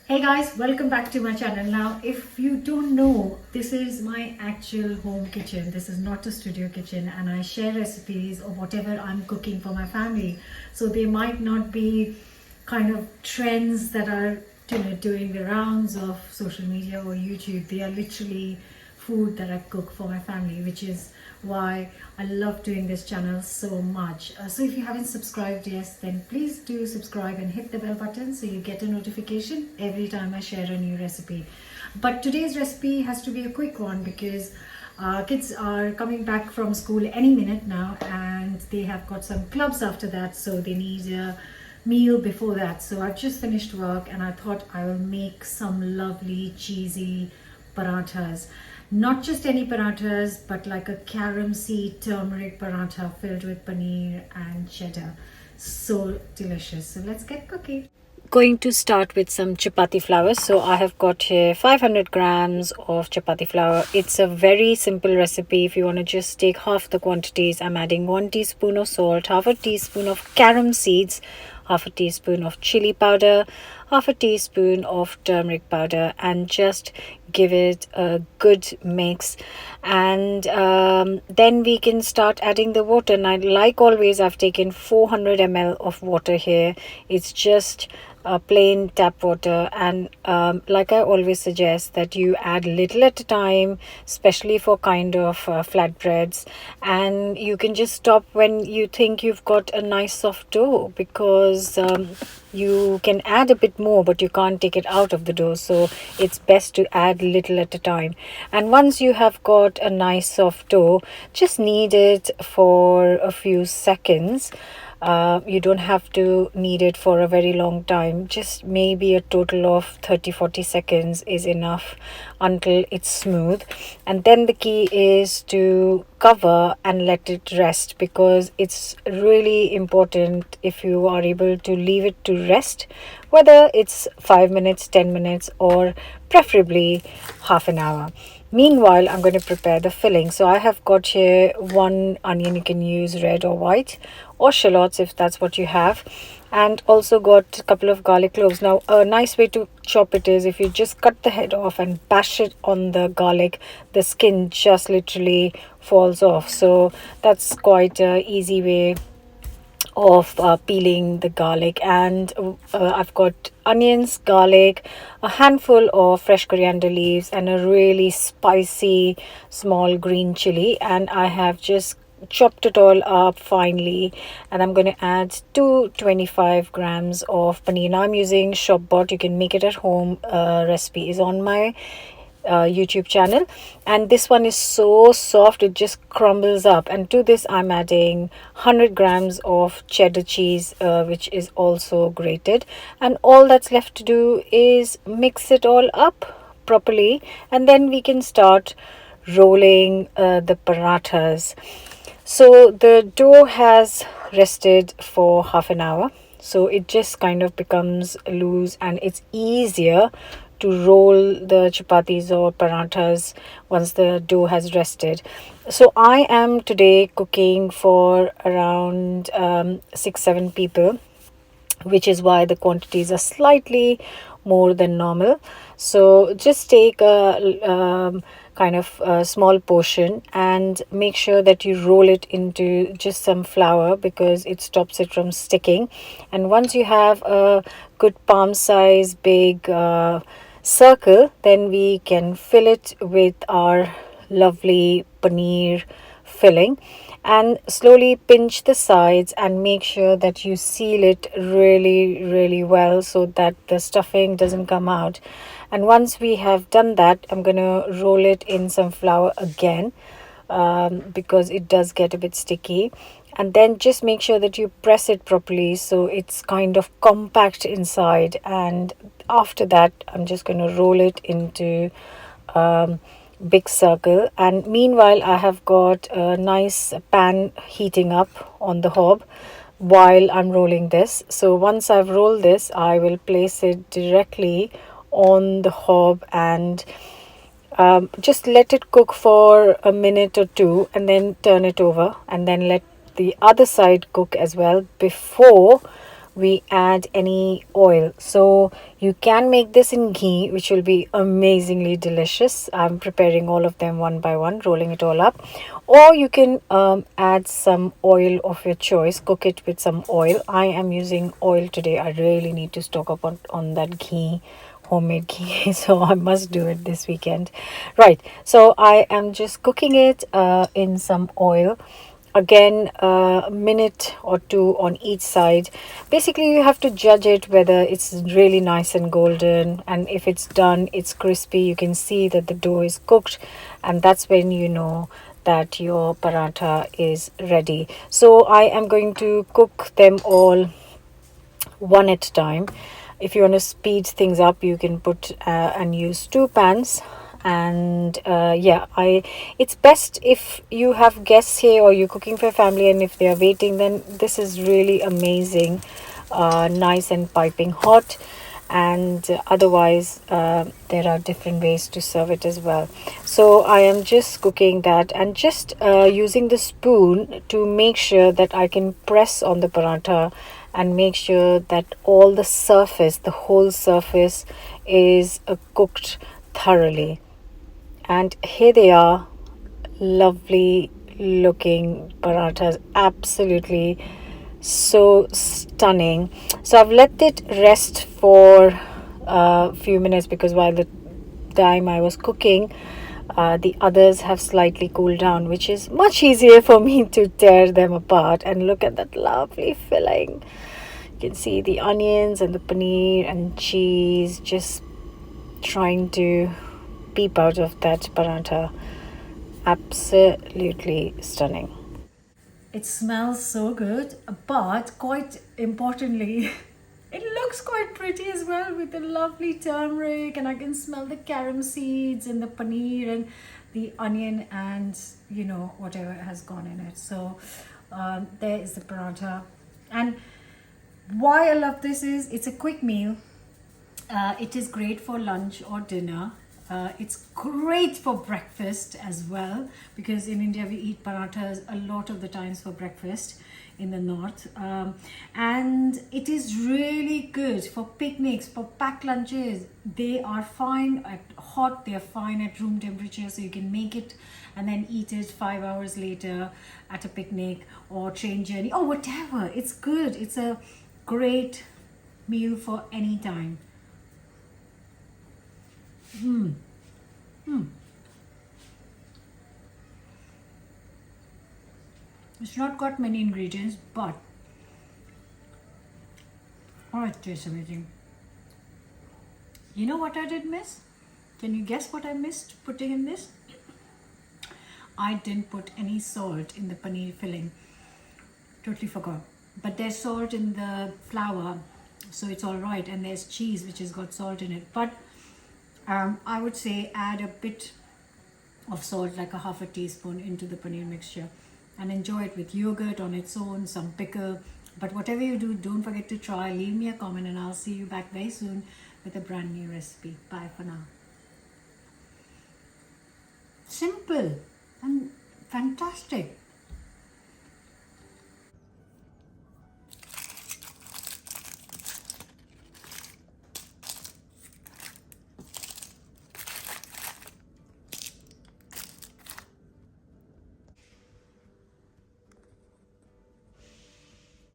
Hey guys, welcome back to my channel. Now, if you don't know, this is my actual home kitchen. This is not a studio kitchen, and I share recipes of whatever I'm cooking for my family. So they might not be kind of trends that are doing the rounds of social media or YouTube. They are literally food that I cook for my family, which is why I love doing this channel so much. So if you haven't subscribed yet, then please do subscribe and hit the bell button so you get a notification every time I share a new recipe. But today's recipe has to be a quick one because kids are coming back from school any minute now, and they have got some clubs after that, so they need a meal before that. So I've just finished work and I thought I will make some lovely cheesy parathas. Not just any parathas, but like a carom seed turmeric paratha filled with paneer and cheddar. So delicious. So let's get cooking. Going to start with some chapati flour. So I have got here 500 grams of chapati flour. It's a very simple recipe. If you want to just take half the quantities, I'm adding 1 teaspoon of salt, half a teaspoon of carom seeds, half a teaspoon of chili powder, half a teaspoon of turmeric powder, and just give it a good mix. And then we can start adding the water. And like always, I've taken 400 ml of water here. It's just plain tap water, and like I always suggest that you add little at a time, especially for kind of flatbreads, and you can just stop when you think you've got a nice soft dough, because you can add a bit more but you can't take it out of the dough, so it's best to add little at a time. And once you have got a nice soft dough, just knead it for a few seconds. You don't have to knead it for a very long time, just maybe a total of 30-40 seconds is enough until it's smooth. And then the key is to cover and let it rest, because it's really important if you are able to leave it to rest, whether it's 5 minutes, 10 minutes, or preferably half an hour. Meanwhile, I'm going to prepare the filling. So I have got here 1 onion. You can use red or white, or shallots if that's what you have, and also got a couple of garlic cloves. Now, a nice way to chop it is if you just cut the head off and bash it on the garlic, the skin just literally falls off. So that's quite an easy way of peeling the garlic. And I've got onions, garlic, a handful of fresh coriander leaves, and a really spicy small green chili, and I have just chopped it all up finely. And I'm going to add 225 grams of paneer. Now I'm using shop bought. You can make it at home. Recipe is on my YouTube channel, and this one is so soft it just crumbles up. And to this I'm adding 100 grams of cheddar cheese, which is also grated, and all that's left to do is mix it all up properly, and then we can start rolling the parathas. So the dough has rested for half an hour, so it just kind of becomes loose, and it's easier to roll the chapatis or parathas once the dough has rested. So I am today cooking for around 6-7 people, which is why the quantities are slightly more than normal. So just take a kind of a small portion and make sure that you roll it into just some flour, because it stops it from sticking. And once you have a good palm size big circle, then we can fill it with our lovely paneer filling, and slowly pinch the sides and make sure that you seal it really well so that the stuffing doesn't come out. And once we have done that, I'm gonna roll it in some flour again, because it does get a bit sticky. And then just make sure that you press it properly so it's kind of compact inside. And after that, I'm just going to roll it into big circle. And meanwhile, I have got a nice pan heating up on the hob while I'm rolling this. So once I've rolled this, I will place it directly on the hob and just let it cook for a minute or two, and then turn it over, and then let the other side cook as well before we add any oil. So you can make this in ghee, which will be amazingly delicious. I'm preparing all of them one by one, rolling it all up. Or you can add some oil of your choice, cook it with some oil. I am using oil today. I really need to stock up on that ghee, homemade ghee, so I must do it this weekend. Right, so I am just cooking it in some oil. Again, a minute or two on each side. Basically, you have to judge it whether it's really nice and golden, and if it's done, it's crispy, you can see that the dough is cooked, and that's when you know that your paratha is ready. So I am going to cook them all one at a time. If you want to speed things up, you can put and use two pans. And yeah, it's best if you have guests here or you're cooking for a family, and if they are waiting, then this is really amazing, nice and piping hot. And otherwise, there are different ways to serve it as well. So I am just cooking that and just using the spoon to make sure that I can press on the paratha and make sure that all the surface, the whole surface, is cooked thoroughly. And here they are, lovely looking parathas, absolutely so stunning. So I've let it rest for a few minutes, because while the time I was cooking, the others have slightly cooled down, which is much easier for me to tear them apart. And look at that lovely filling. You can see the onions and the paneer and cheese just trying to peep out of that paratha. Absolutely stunning. It smells so good, but quite importantly, it looks quite pretty as well, with the lovely turmeric, and I can smell the carom seeds and the paneer and the onion and whatever has gone in it. So there is the paratha. And why I love this is it's a quick meal. It is great for lunch or dinner. It's great for breakfast as well, because in India we eat parathas a lot of the times for breakfast in the north. And it is really good for picnics, for packed lunches. They are fine at hot, they are fine at room temperature, so you can make it and then eat it 5 hours later at a picnic or train journey or whatever. It's good. It's a great meal for any time. It's not got many ingredients, but it tastes amazing. You know what I did miss? Can you guess what I missed putting in this? I didn't put any salt in the paneer filling. Totally forgot. But there's salt in the flour, so it's all right. And there's cheese which has got salt in it. But I would say add a bit of salt, like a half a teaspoon, into the paneer mixture, and enjoy it with yogurt on its own, some pickle. But whatever you do, don't forget to try. Leave me a comment and I'll see you back very soon with a brand new recipe. Bye for now. Simple and fantastic.